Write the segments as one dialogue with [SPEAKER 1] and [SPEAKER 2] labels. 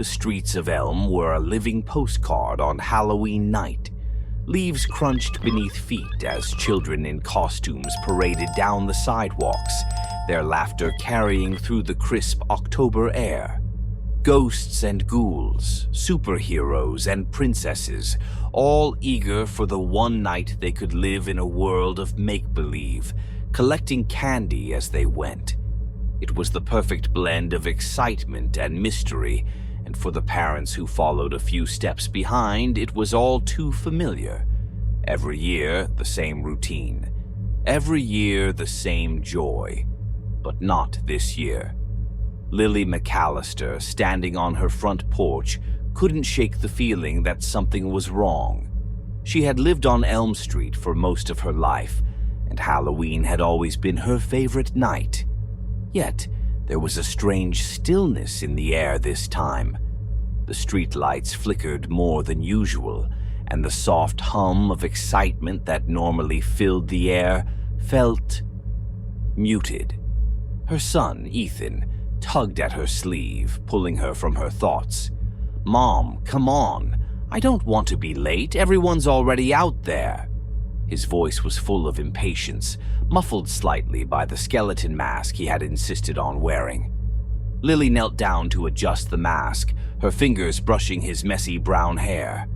[SPEAKER 1] The streets of Elm were a living postcard on Halloween night. Leaves crunched beneath feet as children in costumes paraded down the sidewalks, their laughter carrying through the crisp October air. Ghosts and ghouls, superheroes and princesses, all eager for the one night they could live in a world of make-believe, collecting candy as they went. It was the perfect blend of excitement and mystery, and for the parents who followed a few steps behind, it was all too familiar. Every year, the same routine. Every year, the same joy. But not this year. Lily McAllister, standing on her front porch, couldn't shake the feeling that something was wrong. She had lived on Elm Street for most of her life, and Halloween had always been her favorite night. Yet, there was a strange stillness in the air this time. The streetlights flickered more than usual, and the soft hum of excitement that normally filled the air felt muted. Her son, Ethan, tugged at her sleeve, pulling her from her thoughts. "Mom, come on. I don't want to be late. Everyone's already out there." His voice was full of impatience, muffled slightly by the skeleton mask he had insisted on wearing. Lily knelt down to adjust the mask, her fingers brushing his messy brown hair.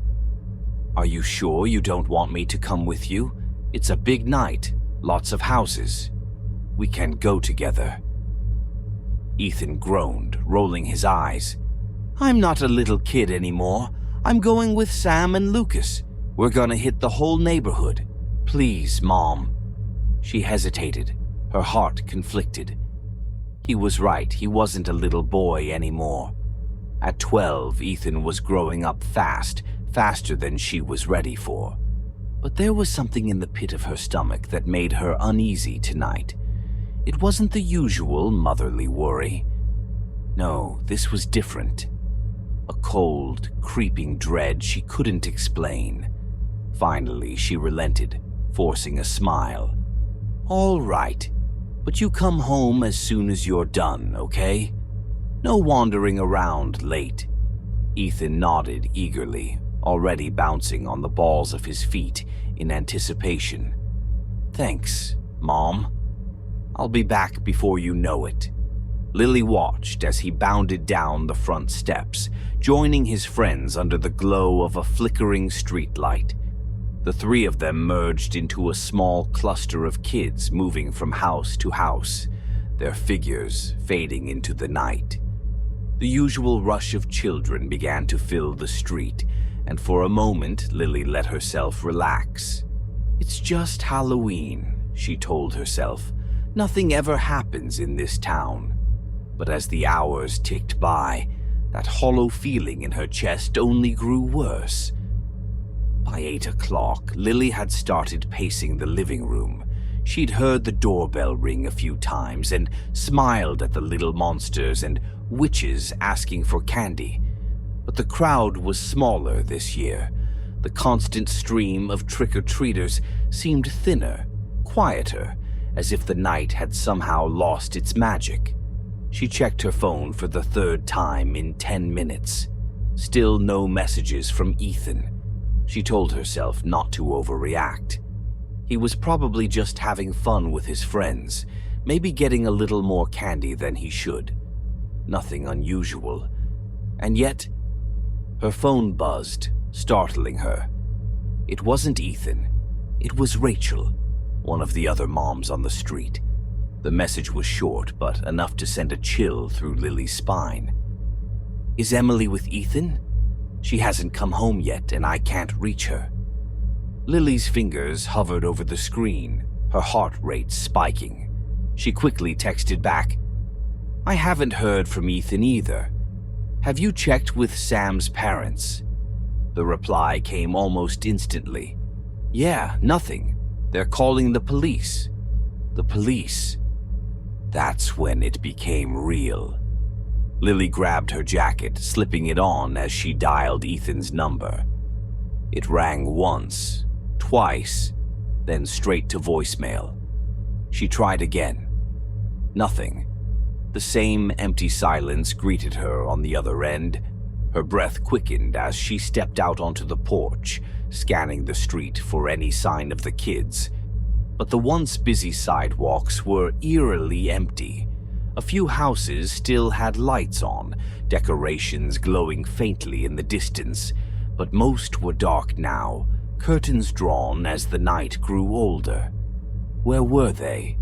[SPEAKER 1] "Are you sure you don't want me to come with you? It's a big night, lots of houses. We can go together." Ethan groaned, rolling his eyes. "I'm not a little kid anymore. I'm going with Sam and Lucas. We're gonna hit the whole neighborhood. Please, Mom." She hesitated, her heart conflicted. He was right, he wasn't a little boy anymore. At 12, Ethan was growing up fast, faster than she was ready for. But there was something in the pit of her stomach that made her uneasy tonight. It wasn't the usual motherly worry. No, this was different. A cold, creeping dread she couldn't explain. Finally, she relented, forcing a smile. "All right, but you come home as soon as you're done, okay? No wandering around late." Ethan nodded eagerly, already bouncing on the balls of his feet in anticipation. "Thanks, Mom. I'll be back before you know it." Lily watched as he bounded down the front steps, joining his friends under the glow of a flickering streetlight. The three of them merged into a small cluster of kids moving from house to house, their figures fading into the night. The usual rush of children began to fill the street, and for a moment Lily let herself relax. "It's just Halloween," she told herself. "Nothing ever happens in this town." But as the hours ticked by, that hollow feeling in her chest only grew worse. By 8 o'clock, Lily had started pacing the living room. She'd heard the doorbell ring a few times and smiled at the little monsters and witches asking for candy. But the crowd was smaller this year. The constant stream of trick-or-treaters seemed thinner, quieter, as if the night had somehow lost its magic. She checked her phone for the third time in 10 minutes. Still no messages from Ethan. She told herself not to overreact. He was probably just having fun with his friends, maybe getting a little more candy than he should. Nothing unusual. And yet, her phone buzzed, startling her. It wasn't Ethan. It was Rachel, one of the other moms on the street. The message was short, but enough to send a chill through Lily's spine. "Is Emily with Ethan? She hasn't come home yet, and I can't reach her." Lily's fingers hovered over the screen, her heart rate spiking. She quickly texted back, "I haven't heard from Ethan either. Have you checked with Sam's parents?" The reply came almost instantly. "Yeah, nothing. They're calling the police." The police. That's when it became real. Lily grabbed her jacket, slipping it on as she dialed Ethan's number. It rang once, twice, then straight to voicemail. She tried again. Nothing. The same empty silence greeted her on the other end. Her breath quickened as she stepped out onto the porch, scanning the street for any sign of the kids. But the once busy sidewalks were eerily empty. A few houses still had lights on, decorations glowing faintly in the distance, but most were dark now, curtains drawn as the night grew older. Where were they?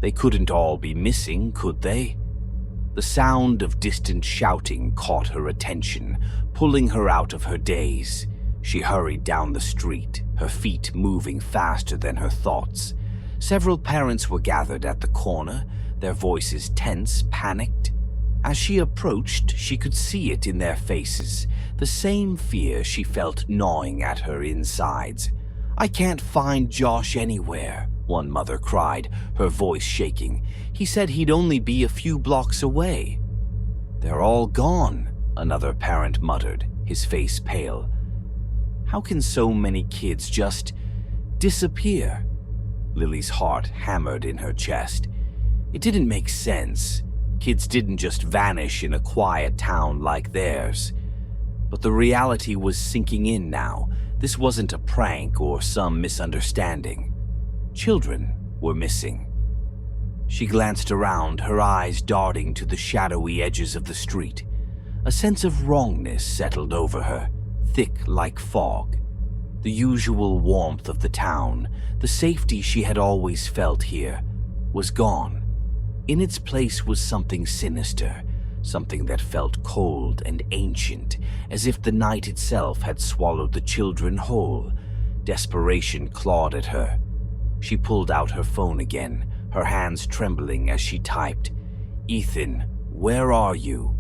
[SPEAKER 1] They couldn't all be missing, could they? The sound of distant shouting caught her attention, pulling her out of her daze. She hurried down the street, her feet moving faster than her thoughts. Several parents were gathered at the corner, their voices tense, panicked. As she approached, she could see it in their faces, the same fear she felt gnawing at her insides. "I can't find Josh anywhere," one mother cried, her voice shaking. "He said he'd only be a few blocks away." "They're all gone," another parent muttered, his face pale. "How can so many kids just disappear?" Lily's heart hammered in her chest. It didn't make sense. Kids didn't just vanish in a quiet town like theirs. But the reality was sinking in now. This wasn't a prank or some misunderstanding. Children were missing. She glanced around, her eyes darting to the shadowy edges of the street. A sense of wrongness settled over her, thick like fog. The usual warmth of the town, the safety she had always felt here, was gone. In its place was something sinister, something that felt cold and ancient, as if the night itself had swallowed the children whole. Desperation clawed at her. She pulled out her phone again, her hands trembling as she typed, "Ethan, where are you?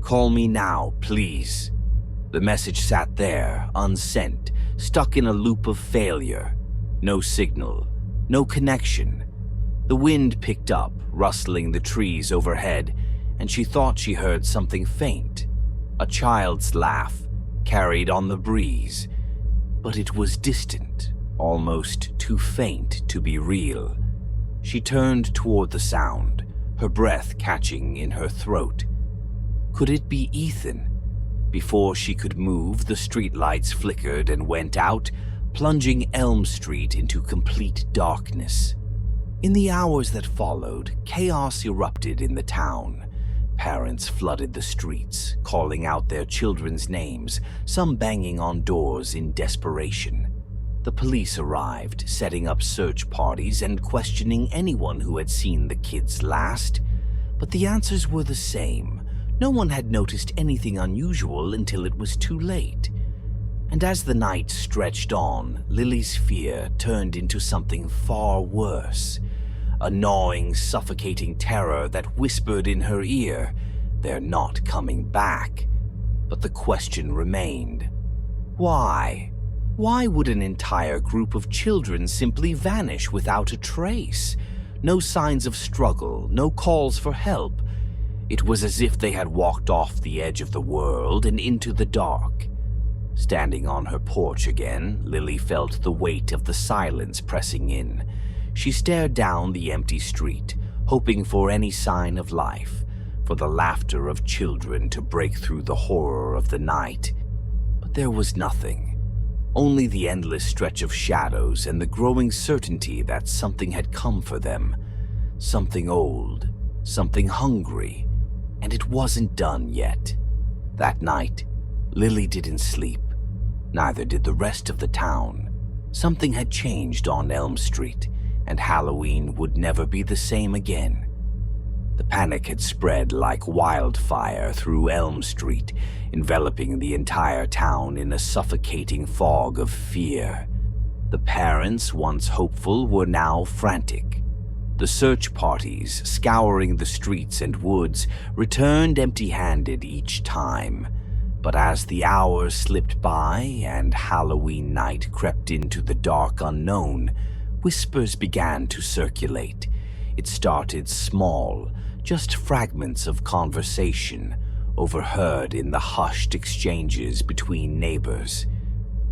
[SPEAKER 1] Call me now, please." The message sat there, unsent, stuck in a loop of failure. No signal, no connection. The wind picked up, rustling the trees overhead, and she thought she heard something faint. A child's laugh, carried on the breeze. But it was distant, almost too faint to be real. She turned toward the sound, her breath catching in her throat. Could it be Ethan? Before she could move, the streetlights flickered and went out, plunging Elm Street into complete darkness. In the hours that followed, chaos erupted in the town. Parents flooded the streets, calling out their children's names, some banging on doors in desperation. The police arrived, setting up search parties and questioning anyone who had seen the kids last. But the answers were the same. No one had noticed anything unusual until it was too late. And as the night stretched on, Lily's fear turned into something far worse. A gnawing, suffocating terror that whispered in her ear, "They're not coming back." But the question remained. Why? Why would an entire group of children simply vanish without a trace? No signs of struggle, no calls for help. It was as if they had walked off the edge of the world and into the dark. Standing on her porch again, Lily felt the weight of the silence pressing in. She stared down the empty street, hoping for any sign of life, for the laughter of children to break through the horror of the night. But there was nothing. Only the endless stretch of shadows and the growing certainty that something had come for them. Something old, something hungry, and it wasn't done yet. That night, Lily didn't sleep. Neither did the rest of the town. Something had changed on Elm Street, and Halloween would never be the same again. The panic had spread like wildfire through Elm Street, enveloping the entire town in a suffocating fog of fear. The parents, once hopeful, were now frantic. The search parties, scouring the streets and woods, returned empty-handed each time. But as the hours slipped by and Halloween night crept into the dark unknown, whispers began to circulate. It started small, just fragments of conversation, overheard in the hushed exchanges between neighbors.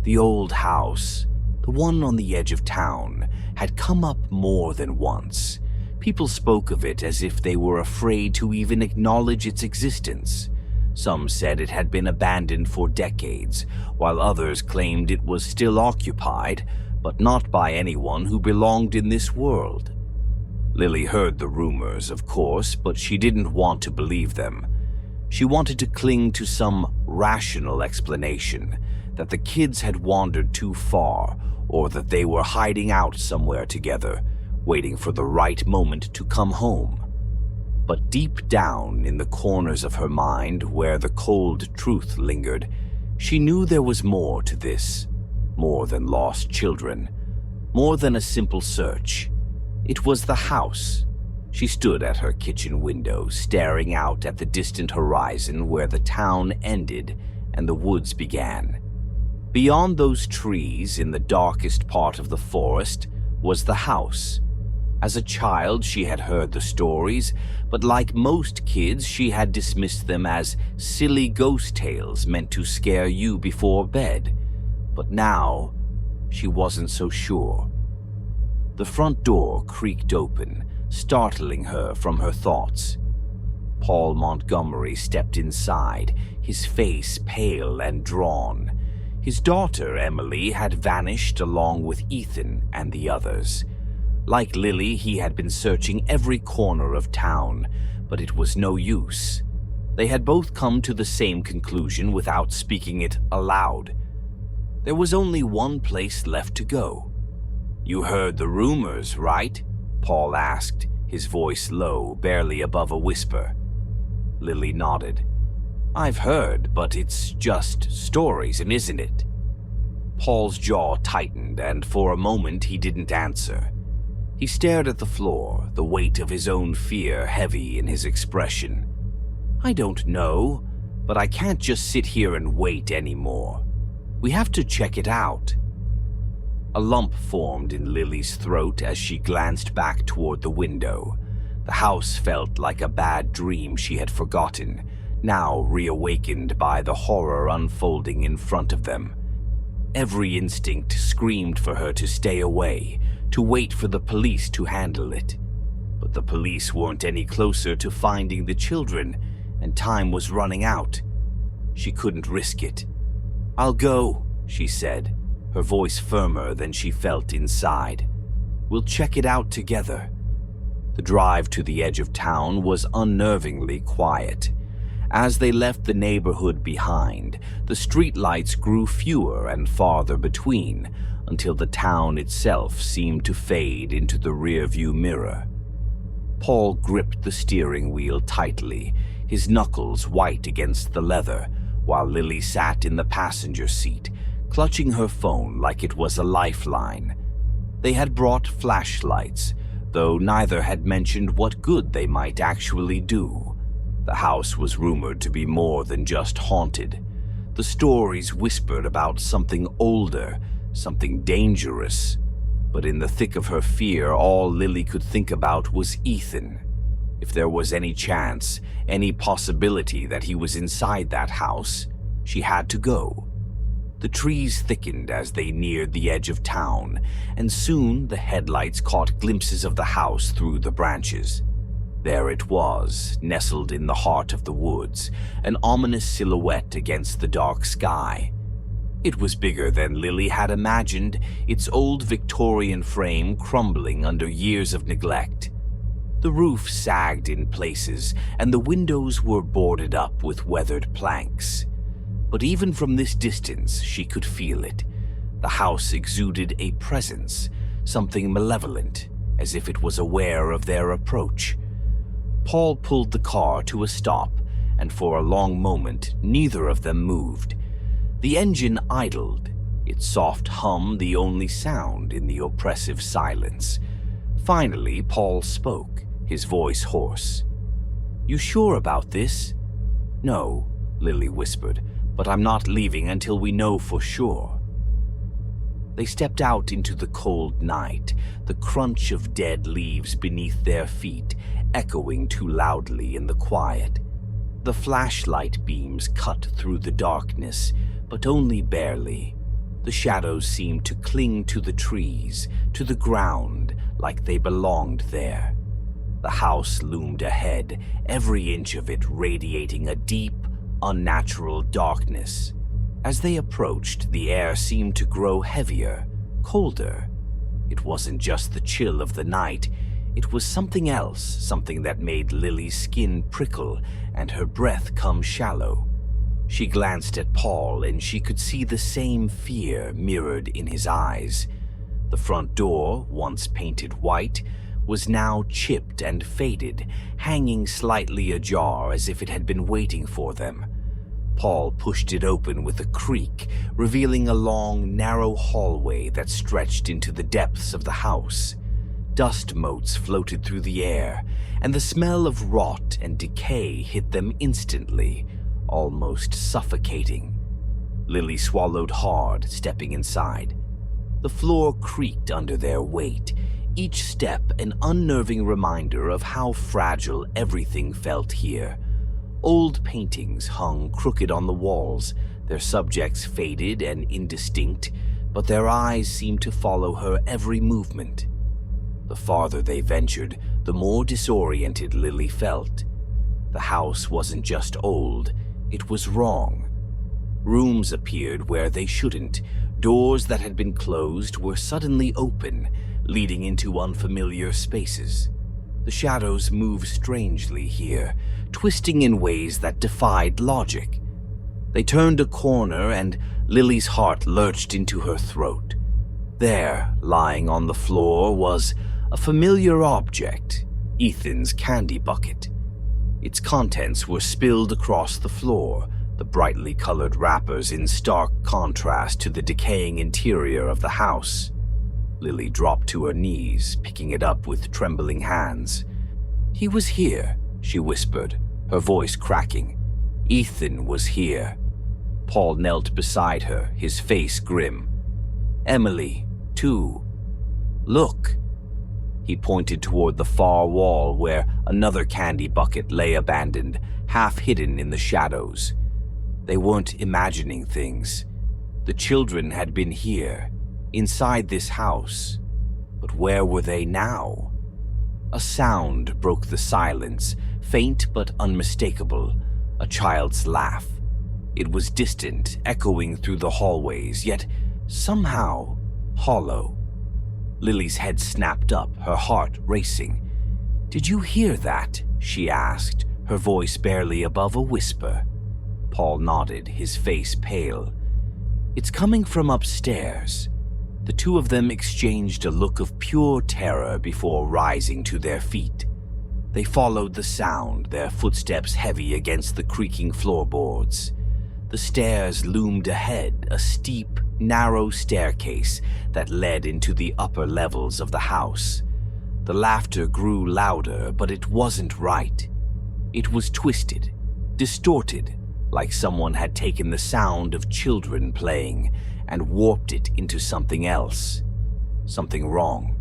[SPEAKER 1] The old house, the one on the edge of town, had come up more than once. People spoke of it as if they were afraid to even acknowledge its existence. Some said it had been abandoned for decades, while others claimed it was still occupied, but not by anyone who belonged in this world. Lily heard the rumors, of course, but she didn't want to believe them. She wanted to cling to some rational explanation, that the kids had wandered too far, or that they were hiding out somewhere together, waiting for the right moment to come home. But deep down in the corners of her mind, where the cold truth lingered, she knew there was more to this, more than lost children, more than a simple search. It was the house. She stood at her kitchen window, staring out at the distant horizon where the town ended and the woods began. Beyond those trees, in the darkest part of the forest, was the house. As a child, she had heard the stories, but like most kids, she had dismissed them as silly ghost tales meant to scare you before bed. But now, she wasn't so sure. The front door creaked open, startling her from her thoughts. Paul Montgomery stepped inside, his face pale and drawn. His daughter, Emily, had vanished along with Ethan and the others. Like Lily, he had been searching every corner of town, but it was no use. They had both come to the same conclusion without speaking it aloud. There was only one place left to go. "You heard the rumors, right?" Paul asked, his voice low, barely above a whisper. Lily nodded. "I've heard, but it's just stories, isn't it?" Paul's jaw tightened, and for a moment he didn't answer. He stared at the floor, the weight of his own fear heavy in his expression. "I don't know, but I can't just sit here and wait anymore. We have to check it out." A lump formed in Lily's throat as she glanced back toward the window. The house felt like a bad dream she had forgotten, now reawakened by the horror unfolding in front of them. Every instinct screamed for her to stay away, to wait for the police to handle it. But the police weren't any closer to finding the children, and time was running out. She couldn't risk it. "I'll go," she said, her voice firmer than she felt inside. "We'll check it out together." The drive to the edge of town was unnervingly quiet. As they left the neighborhood behind, the streetlights grew fewer and farther between, until the town itself seemed to fade into the rearview mirror. Paul gripped the steering wheel tightly, his knuckles white against the leather, while Lily sat in the passenger seat, clutching her phone like it was a lifeline. They had brought flashlights, though neither had mentioned what good they might actually do. The house was rumored to be more than just haunted. The stories whispered about something older, something dangerous. But in the thick of her fear, all Lily could think about was Ethan. If there was any chance, any possibility that he was inside that house, she had to go. The trees thickened as they neared the edge of town, and soon the headlights caught glimpses of the house through the branches. There it was, nestled in the heart of the woods, an ominous silhouette against the dark sky. It was bigger than Lily had imagined, its old Victorian frame crumbling under years of neglect. The roof sagged in places, and the windows were boarded up with weathered planks. But even from this distance, she could feel it. The house exuded a presence, something malevolent, as if it was aware of their approach. Paul pulled the car to a stop, and for a long moment, neither of them moved. The engine idled, its soft hum the only sound in the oppressive silence. Finally, Paul spoke, his voice hoarse. "You sure about this?" "No," Lily whispered, "but I'm not leaving until we know for sure." They stepped out into the cold night, the crunch of dead leaves beneath their feet echoing too loudly in the quiet. The flashlight beams cut through the darkness, but only barely. The shadows seemed to cling to the trees, to the ground, like they belonged there. The house loomed ahead, every inch of it radiating a deep, unnatural darkness. As they approached, the air seemed to grow heavier, colder. It wasn't just the chill of the night, it was something else, something that made Lily's skin prickle and her breath come shallow. She glanced at Paul and she could see the same fear mirrored in his eyes. The front door, once painted white, was now chipped and faded, hanging slightly ajar as if it had been waiting for them. Paul pushed it open with a creak, revealing a long, narrow hallway that stretched into the depths of the house. Dust motes floated through the air, and the smell of rot and decay hit them instantly, almost suffocating. Lily swallowed hard, stepping inside. The floor creaked under their weight, each step an unnerving reminder of how fragile everything felt here. Old paintings hung crooked on the walls, their subjects faded and indistinct, but their eyes seemed to follow her every movement. The farther they ventured, the more disoriented Lily felt. The house wasn't just old, it was wrong. Rooms appeared where they shouldn't. Doors that had been closed were suddenly open, leading into unfamiliar spaces. The shadows moved strangely here, twisting in ways that defied logic. They turned a corner and Lily's heart lurched into her throat. There, lying on the floor, was a familiar object, Ethan's candy bucket. Its contents were spilled across the floor, the brightly colored wrappers in stark contrast to the decaying interior of the house. Lily dropped to her knees, picking it up with trembling hands. "He was here," she whispered, her voice cracking. "Ethan was here." Paul knelt beside her, his face grim. "Emily, too. Look." He pointed toward the far wall where another candy bucket lay abandoned, half hidden in the shadows. They weren't imagining things. The children had been here, inside this house. But where were they now? A sound broke the silence, faint but unmistakable, a child's laugh. It was distant, echoing through the hallways, yet somehow hollow. Lily's head snapped up, her heart racing. "Did you hear that?" she asked, her voice barely above a whisper. Paul nodded, his face pale. "It's coming from upstairs." The two of them exchanged a look of pure terror before rising to their feet. They followed the sound, their footsteps heavy against the creaking floorboards. The stairs loomed ahead, a steep, narrow staircase that led into the upper levels of the house. The laughter grew louder, but it wasn't right. It was twisted, distorted, like someone had taken the sound of children playing and warped it into something else, something wrong.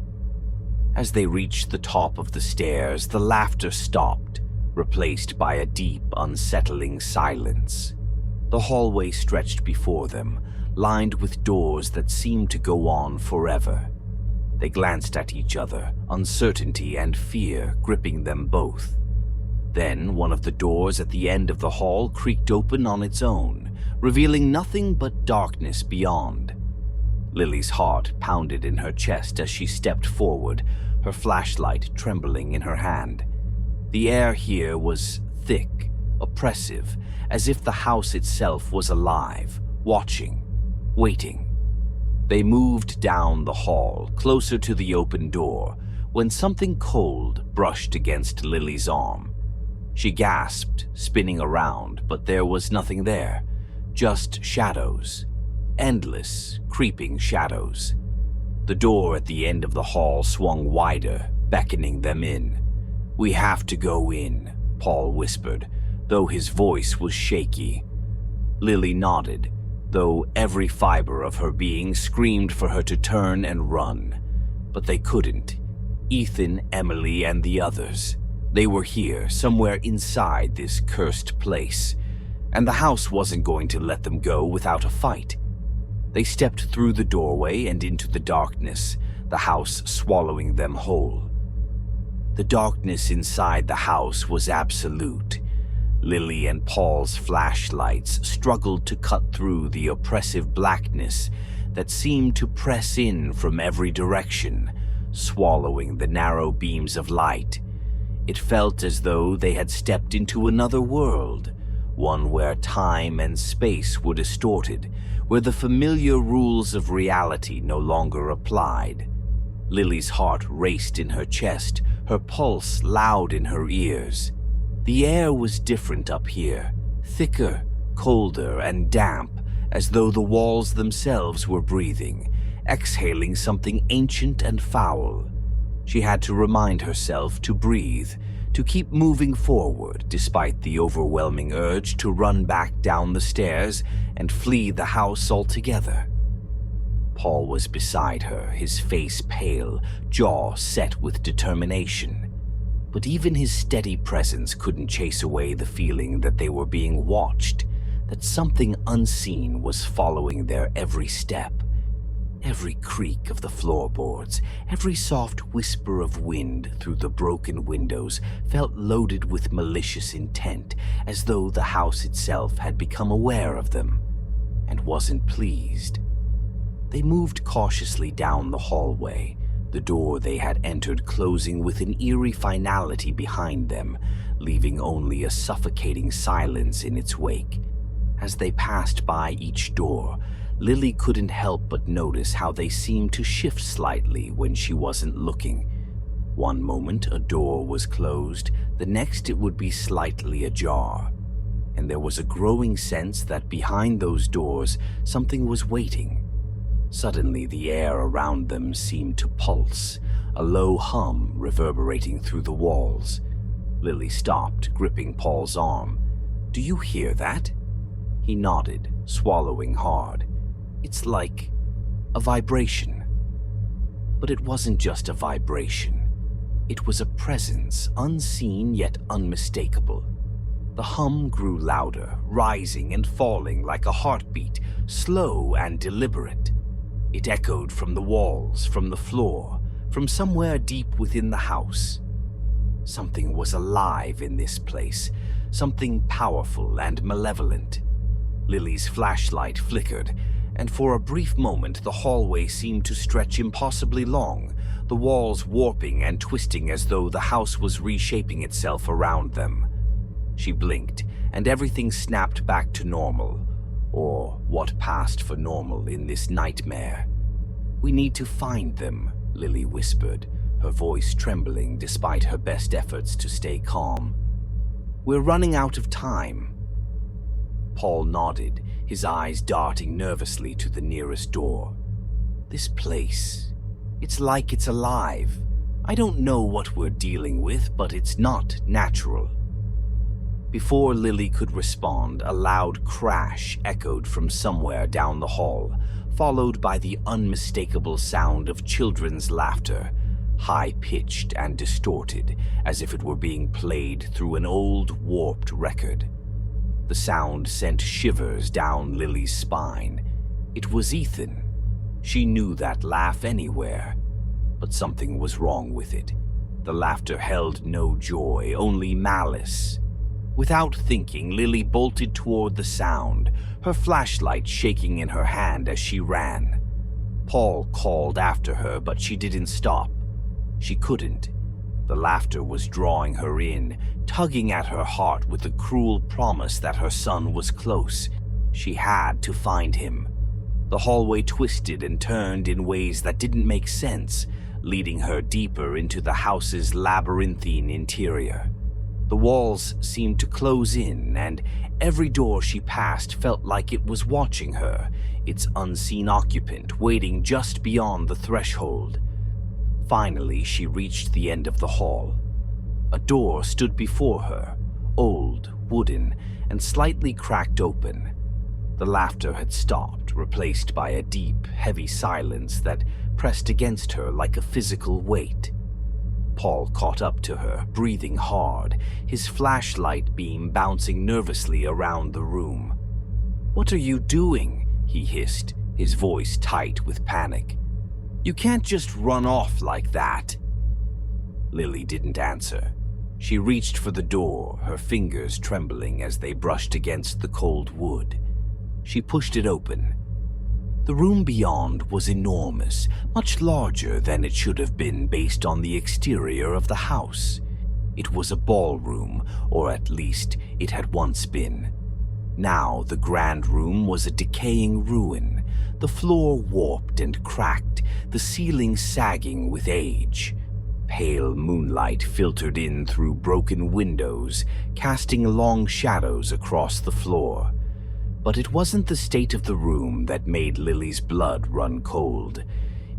[SPEAKER 1] As they reached the top of the stairs, the laughter stopped, replaced by a deep, unsettling silence. The hallway stretched before them, lined with doors that seemed to go on forever. They glanced at each other, uncertainty and fear gripping them both. Then one of the doors at the end of the hall creaked open on its own, revealing nothing but darkness beyond. Lily's heart pounded in her chest as she stepped forward, her flashlight trembling in her hand. The air here was thick, oppressive, as if the house itself was alive, watching, waiting. They moved down the hall, closer to the open door, when something cold brushed against Lily's arm. She gasped, spinning around, but there was nothing there, just shadows, endless, creeping shadows. The door at the end of the hall swung wider, beckoning them in. "We have to go in," Paul whispered, though his voice was shaky. Lily nodded, though every fiber of her being screamed for her to turn and run. But they couldn't. Ethan, Emily, and the others. They were here, somewhere inside this cursed place, and the house wasn't going to let them go without a fight. They stepped through the doorway and into the darkness, the house swallowing them whole. The darkness inside the house was absolute. Lily and Paul's flashlights struggled to cut through the oppressive blackness that seemed to press in from every direction, swallowing the narrow beams of light. It felt as though they had stepped into another world, one where time and space were distorted, where the familiar rules of reality no longer applied. Lily's heart raced in her chest, her pulse loud in her ears. The air was different up here, thicker, colder, and damp, as though the walls themselves were breathing, exhaling something ancient and foul. She had to remind herself to breathe, to keep moving forward despite the overwhelming urge to run back down the stairs and flee the house altogether. Paul was beside her, his face pale, jaw set with determination. But even his steady presence couldn't chase away the feeling that they were being watched, that something unseen was following their every step. Every creak of the floorboards, every soft whisper of wind through the broken windows felt loaded with malicious intent, as though the house itself had become aware of them and wasn't pleased. They moved cautiously down the hallway, the door they had entered closing with an eerie finality behind them, leaving only a suffocating silence in its wake. As they passed by each door, Lily couldn't help but notice how they seemed to shift slightly when she wasn't looking. One moment a door was closed, the next it would be slightly ajar. And there was a growing sense that behind those doors something was waiting. Suddenly the air around them seemed to pulse, a low hum reverberating through the walls. Lily stopped, gripping Paul's arm. "Do you hear that?" He nodded, swallowing hard. "It's like a vibration." But it wasn't just a vibration. It was a presence, unseen yet unmistakable. The hum grew louder, rising and falling like a heartbeat, slow and deliberate. It echoed from the walls, from the floor, from somewhere deep within the house. Something was alive in this place, something powerful and malevolent. Lily's flashlight flickered, and for a brief moment the hallway seemed to stretch impossibly long, the walls warping and twisting as though the house was reshaping itself around them. She blinked, and everything snapped back to normal, or what passed for normal in this nightmare. "We need to find them," Lily whispered, her voice trembling despite her best efforts to stay calm. "We're running out of time." Paul nodded, his eyes darting nervously to the nearest door. "This place, it's like it's alive. I don't know what we're dealing with, but it's not natural." Before Lily could respond, a loud crash echoed from somewhere down the hall, followed by the unmistakable sound of children's laughter, high-pitched and distorted, as if it were being played through an old, warped record. The sound sent shivers down Lily's spine. It was Ethan. She knew that laugh anywhere, but something was wrong with it. The laughter held no joy, only malice. Without thinking, Lily bolted toward the sound, her flashlight shaking in her hand as she ran. Paul called after her, but she didn't stop. She couldn't. The laughter was drawing her in, tugging at her heart with the cruel promise that her son was close. She had to find him. The hallway twisted and turned in ways that didn't make sense, leading her deeper into the house's labyrinthine interior. The walls seemed to close in, and every door she passed felt like it was watching her, its unseen occupant waiting just beyond the threshold. Finally, she reached the end of the hall. A door stood before her, old, wooden, and slightly cracked open. The laughter had stopped, replaced by a deep, heavy silence that pressed against her like a physical weight. Paul caught up to her, breathing hard, his flashlight beam bouncing nervously around the room. "What are you doing?" he hissed, his voice tight with panic. "You can't just run off like that." Lily didn't answer. She reached for the door, her fingers trembling as they brushed against the cold wood. She pushed it open. The room beyond was enormous, much larger than it should have been based on the exterior of the house. It was a ballroom, or at least it had once been. Now the grand room was a decaying ruin, the floor warped and cracked, the ceiling sagging with age. Pale moonlight filtered in through broken windows, casting long shadows across the floor. But it wasn't the state of the room that made Lily's blood run cold.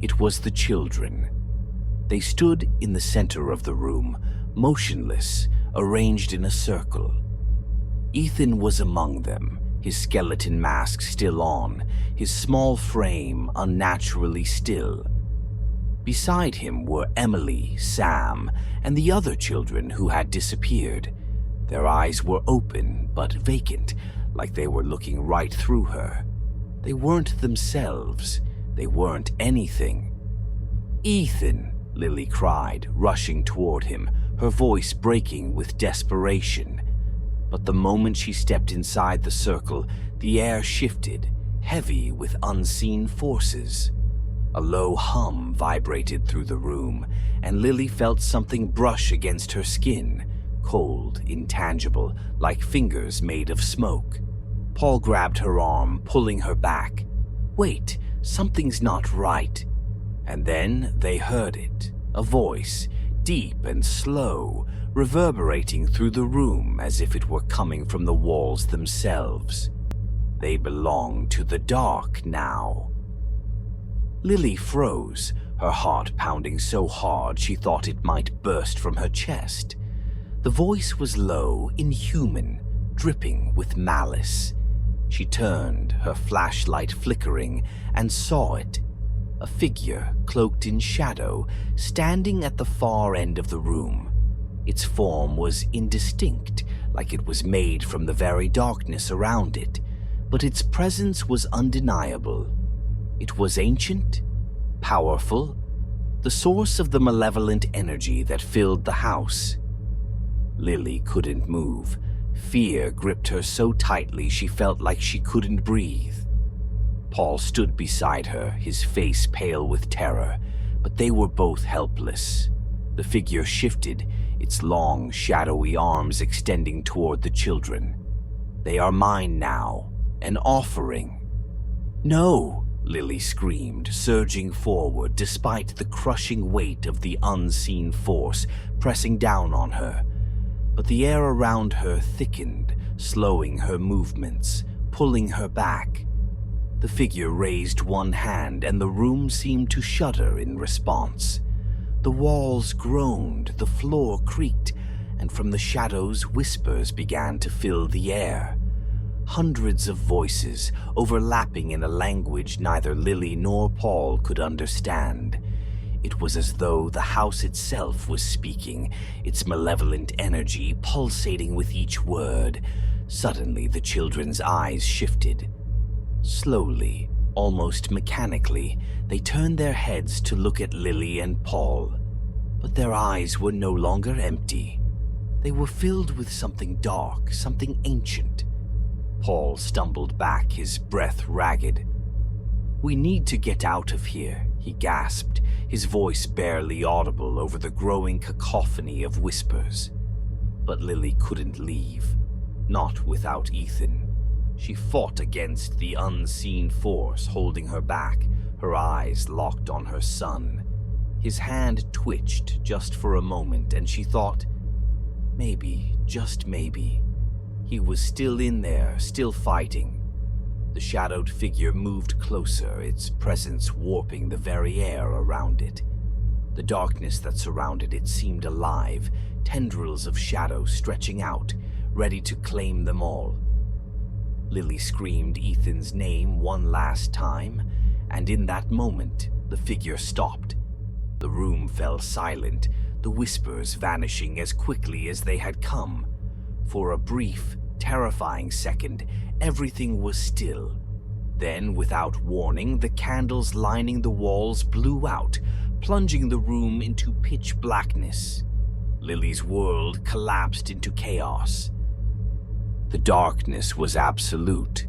[SPEAKER 1] It was the children. They stood in the center of the room, motionless, arranged in a circle. Ethan was among them, his skeleton mask still on, his small frame unnaturally still. Beside him were Emily, Sam, and the other children who had disappeared. Their eyes were open but vacant, like they were looking right through her. They weren't themselves. They weren't anything. "Ethan!" Lily cried, rushing toward him, her voice breaking with desperation. But the moment she stepped inside the circle, the air shifted, heavy with unseen forces. A low hum vibrated through the room, and Lily felt something brush against her skin, cold, intangible, like fingers made of smoke. Paul grabbed her arm, pulling her back. "Wait, something's not right." And then they heard it, a voice, deep and slow, reverberating through the room as if it were coming from the walls themselves. They belonged to the dark now. Lily froze, her heart pounding so hard she thought it might burst from her chest. The voice was low, inhuman, dripping with malice. She turned, her flashlight flickering, and saw it. A figure, cloaked in shadow, standing at the far end of the room. Its form was indistinct, like it was made from the very darkness around it, but its presence was undeniable. It was ancient, powerful, the source of the malevolent energy that filled the house. Lily couldn't move. Fear gripped her so tightly she felt like she couldn't breathe. Paul stood beside her, his face pale with terror, but they were both helpless. The figure shifted, its long, shadowy arms extending toward the children. "They are mine now, an offering." "No!" Lily screamed, surging forward despite the crushing weight of the unseen force pressing down on her. But the air around her thickened, slowing her movements, pulling her back. The figure raised one hand and the room seemed to shudder in response. The walls groaned, the floor creaked, and from the shadows whispers began to fill the air. Hundreds of voices, overlapping in a language neither Lily nor Paul could understand. It was as though the house itself was speaking, its malevolent energy pulsating with each word. Suddenly the children's eyes shifted. Slowly, almost mechanically, they turned their heads to look at Lily and Paul. But their eyes were no longer empty. They were filled with something dark, something ancient. Paul stumbled back, his breath ragged. "We need to get out of here," he gasped, his voice barely audible over the growing cacophony of whispers. But Lily couldn't leave, not without Ethan. She fought against the unseen force holding her back, her eyes locked on her son. His hand twitched just for a moment, and she thought, maybe, just maybe, he was still in there, still fighting. The shadowed figure moved closer, its presence warping the very air around it. The darkness that surrounded it seemed alive, tendrils of shadow stretching out, ready to claim them all. Lily screamed Ethan's name one last time, and in that moment, the figure stopped. The room fell silent, the whispers vanishing as quickly as they had come. For a brief, terrifying second, everything was still. Then, without warning, the candles lining the walls blew out, plunging the room into pitch blackness. Lily's world collapsed into chaos. The darkness was absolute.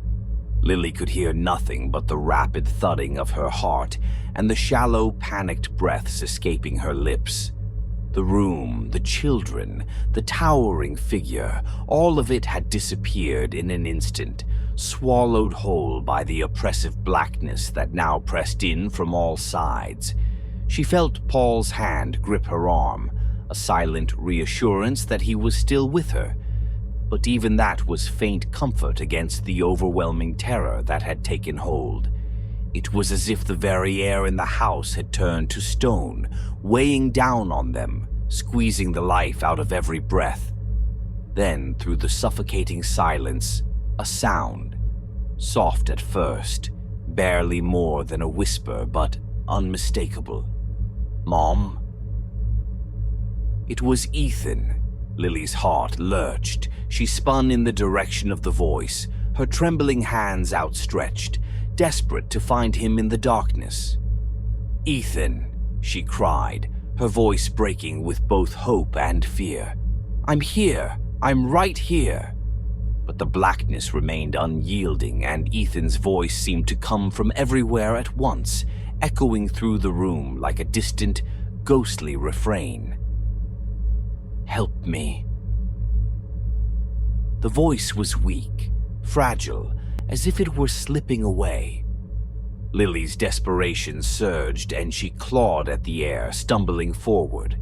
[SPEAKER 1] Lily could hear nothing but the rapid thudding of her heart and the shallow, panicked breaths escaping her lips. The room, the children, the towering figure, all of it had disappeared in an instant, swallowed whole by the oppressive blackness that now pressed in from all sides. She felt Paul's hand grip her arm, a silent reassurance that he was still with her. But even that was faint comfort against the overwhelming terror that had taken hold. It was as if the very air in the house had turned to stone, weighing down on them, squeezing the life out of every breath. Then, through the suffocating silence, a sound. Soft at first, barely more than a whisper, but unmistakable. "Mom?" It was Ethan. Lily's heart lurched. She spun in the direction of the voice, her trembling hands outstretched, desperate to find him in the darkness. "Ethan," she cried, her voice breaking with both hope and fear. "I'm here. I'm right here." But the blackness remained unyielding, and Ethan's voice seemed to come from everywhere at once, echoing through the room like a distant, ghostly refrain. "Help me." The voice was weak, fragile, as if it were slipping away. Lily's desperation surged, and she clawed at the air, stumbling forward.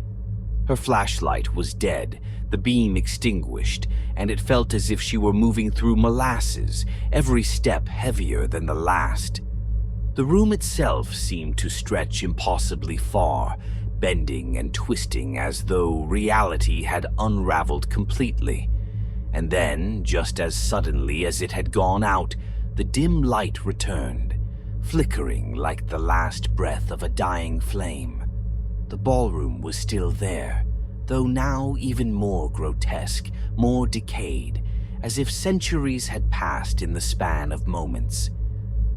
[SPEAKER 1] Her flashlight was dead, the beam extinguished, and it felt as if she were moving through molasses, every step heavier than the last. The room itself seemed to stretch impossibly far, bending and twisting as though reality had unraveled completely. And then, just as suddenly as it had gone out, the dim light returned, flickering like the last breath of a dying flame. The ballroom was still there, though now even more grotesque, more decayed, as if centuries had passed in the span of moments.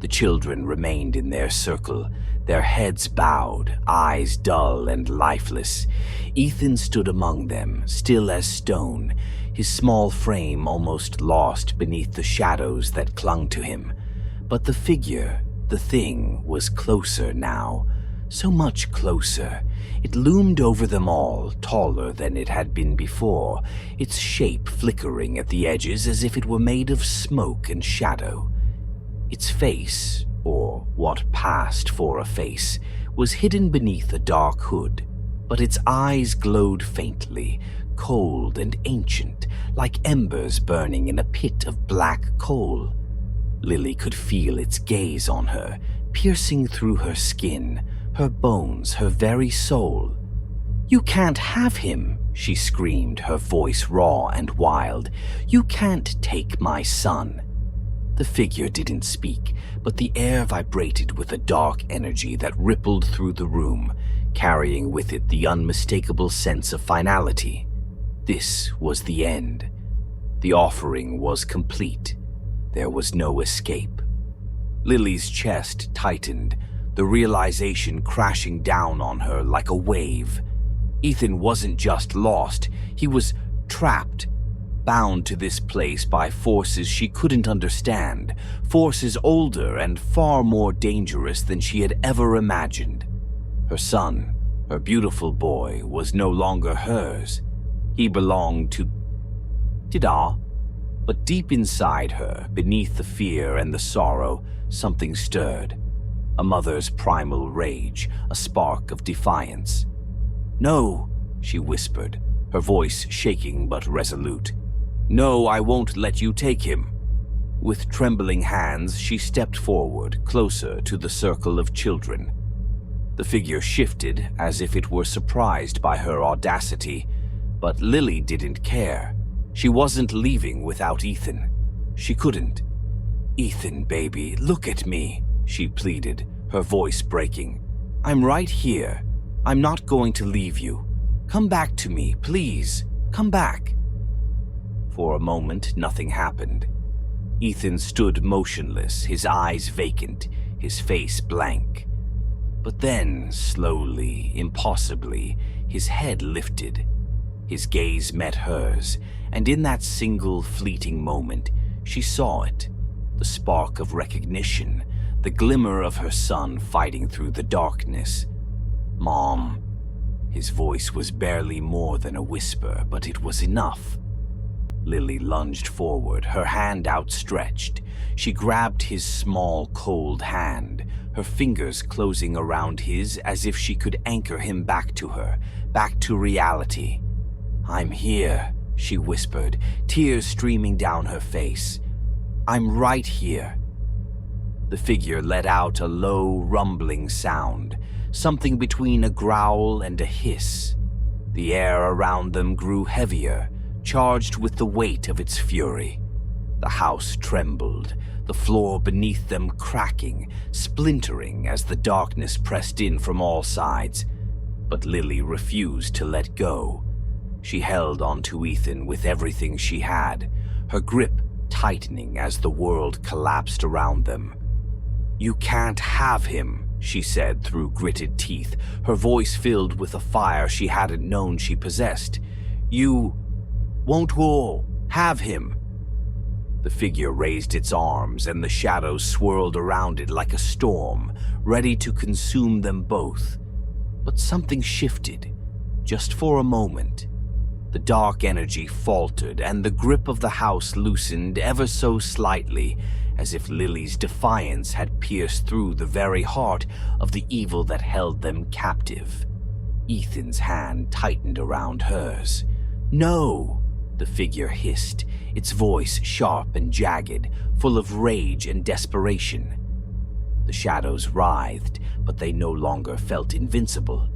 [SPEAKER 1] The children remained in their circle, their heads bowed, eyes dull and lifeless. Ethan stood among them, still as stone, his small frame almost lost beneath the shadows that clung to him. But the figure, the thing, was closer now, so much closer. It loomed over them all, taller than it had been before, its shape flickering at the edges as if it were made of smoke and shadow. Its face, or what passed for a face, was hidden beneath a dark hood, but its eyes glowed faintly, cold and ancient, like embers burning in a pit of black coal. Lily could feel its gaze on her, piercing through her skin, her bones, her very soul. "You can't have him," she screamed, her voice raw and wild. "You can't take my son." The figure didn't speak, but the air vibrated with a dark energy that rippled through the room, carrying with it the unmistakable sense of finality. This was the end. The offering was complete. There was no escape. Lily's chest tightened, the realization crashing down on her like a wave. Ethan wasn't just lost, he was trapped, bound to this place by forces she couldn't understand, forces older and far more dangerous than she had ever imagined. Her son, her beautiful boy, was no longer hers. He belonged to Dida. But deep inside her, beneath the fear and the sorrow, something stirred. A mother's primal rage, a spark of defiance. "No," she whispered, her voice shaking but resolute. "No, I won't let you take him." With trembling hands, she stepped forward, closer to the circle of children. The figure shifted as if it were surprised by her audacity, but Lily didn't care. She wasn't leaving without Ethan. She couldn't. "Ethan, baby, look at me," she pleaded, her voice breaking. "I'm right here. I'm not going to leave you. Come back to me, please. Come back." For a moment, nothing happened. Ethan stood motionless, his eyes vacant, his face blank. But then, slowly, impossibly, his head lifted. His gaze met hers, and in that single fleeting moment, she saw it. The spark of recognition, the glimmer of her son fighting through the darkness. "Mom." His voice was barely more than a whisper, but it was enough. Lily lunged forward, her hand outstretched. She grabbed his small, cold hand, her fingers closing around his as if she could anchor him back to her, back to reality. "I'm here," she whispered, tears streaming down her face. "I'm right here." The figure let out a low, rumbling sound, something between a growl and a hiss. The air around them grew heavier, charged with the weight of its fury. The house trembled, the floor beneath them cracking, splintering as the darkness pressed in from all sides. But Lily refused to let go. She held onto Ethan with everything she had, her grip tightening as the world collapsed around them. "You can't have him," she said through gritted teeth, her voice filled with a fire she hadn't known she possessed. "You won't all have him." The figure raised its arms, and the shadows swirled around it like a storm, ready to consume them both. But something shifted, just for a moment. The dark energy faltered, and the grip of the house loosened ever so slightly, as if Lily's defiance had pierced through the very heart of the evil that held them captive. Ethan's hand tightened around hers. "No!" the figure hissed, its voice sharp and jagged, full of rage and desperation. The shadows writhed, but they no longer felt invincible.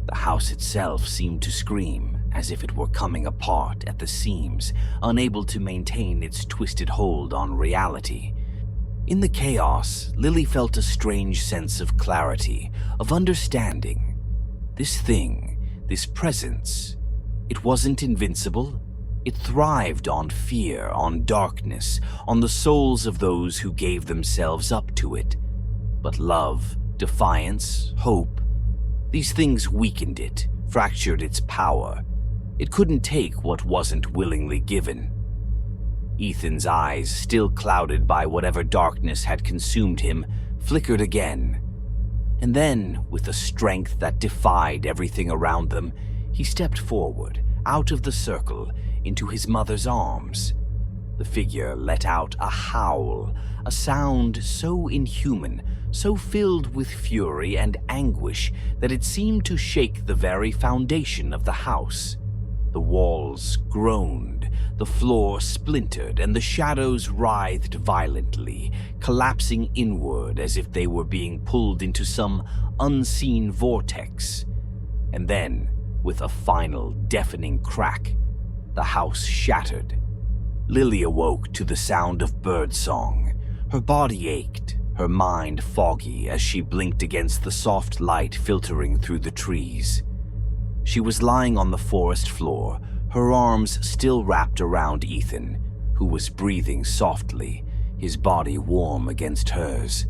[SPEAKER 1] The house itself seemed to scream, as if it were coming apart at the seams, unable to maintain its twisted hold on reality. In the chaos, Lily felt a strange sense of clarity, of understanding. This thing, this presence, it wasn't invincible. It thrived on fear, on darkness, on the souls of those who gave themselves up to it. But love, defiance, hope, these things weakened it, fractured its power. It couldn't take what wasn't willingly given. Ethan's eyes, still clouded by whatever darkness had consumed him, flickered again. And then, with a strength that defied everything around them, he stepped forward, out of the circle, into his mother's arms. The figure let out a howl, a sound so inhuman, so filled with fury and anguish that it seemed to shake the very foundation of the house. The walls groaned, the floor splintered, and the shadows writhed violently, collapsing inward as if they were being pulled into some unseen vortex. And then, with a final, deafening crack, the house shattered. Lily awoke to the sound of birdsong. Her body ached, her mind foggy as she blinked against the soft light filtering through the trees. She was lying on the forest floor, her arms still wrapped around Ethan, who was breathing softly, his body warm against hers.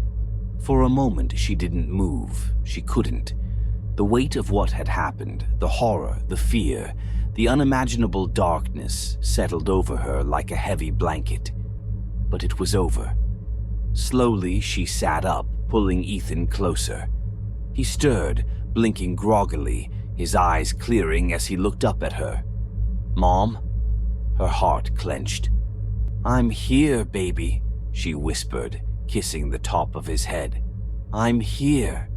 [SPEAKER 1] For a moment she didn't move, she couldn't. The weight of what had happened, the horror, the fear, the unimaginable darkness settled over her like a heavy blanket. But it was over. Slowly she sat up, pulling Ethan closer. He stirred, blinking groggily, his eyes clearing as he looked up at her. "Mom?" Her heart clenched. "I'm here, baby," she whispered, kissing the top of his head. "I'm here."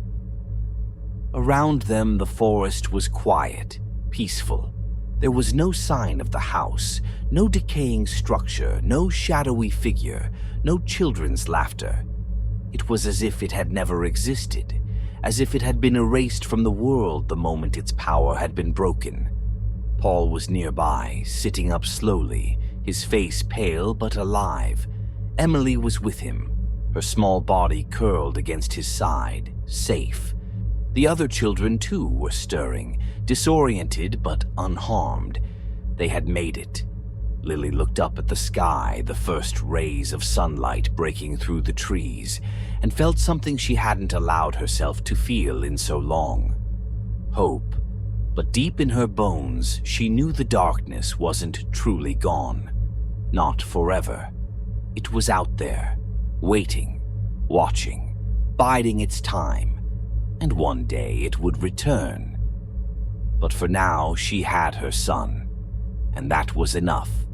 [SPEAKER 1] Around them the forest was quiet, peaceful. There was no sign of the house, no decaying structure, no shadowy figure, no children's laughter. It was as if it had never existed, as if it had been erased from the world the moment its power had been broken. Paul was nearby, sitting up slowly, his face pale but alive. Emily was with him, her small body curled against his side, safe. The other children, too, were stirring, disoriented but unharmed. They had made it. Lily looked up at the sky, the first rays of sunlight breaking through the trees, and felt something she hadn't allowed herself to feel in so long. Hope. But deep in her bones, she knew the darkness wasn't truly gone. Not forever. It was out there, waiting, watching, biding its time, and one day it would return. But for now, she had her son, and that was enough.